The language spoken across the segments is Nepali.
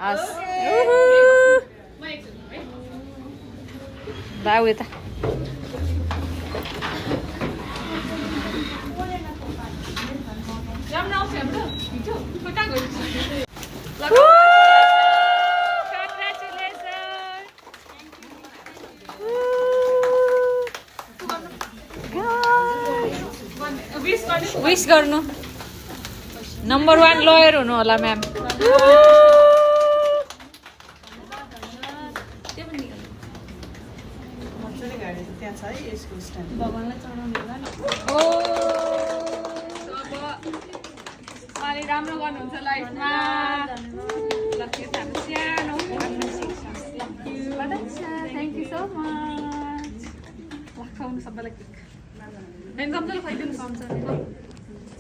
हस् बाउ यता विश गर्नु नम्बर 1 लयर हुनु होला म्याम राम्रो गर्नुहुन्छ लाइफमा थ्याङ्क यू सो मच खुवाउनु सबैलाई सबैलाई खुवाइदिनु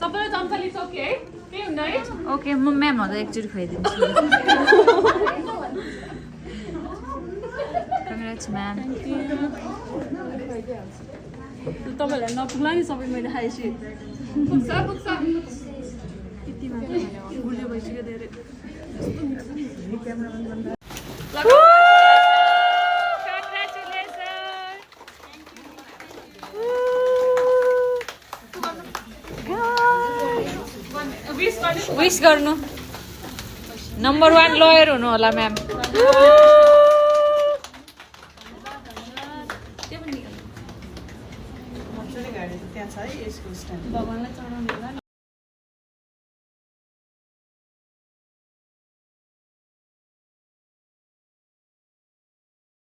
सबैलाई चम्चली सक्यो है केही हुन्न है ओके म म्याम हजुर एकचोटि खुवाइदिन्छु कङ्ग्रेट्स म्याम तपाईँहरूलाई नपुग्ला नि सबै मैले खाएपछि यति मात्र गुलियो भइसक्यो धेरै विश गर्नु नम्बर 1 लयर हुनु होला म्याम भगवान्लाई चढाउनु होला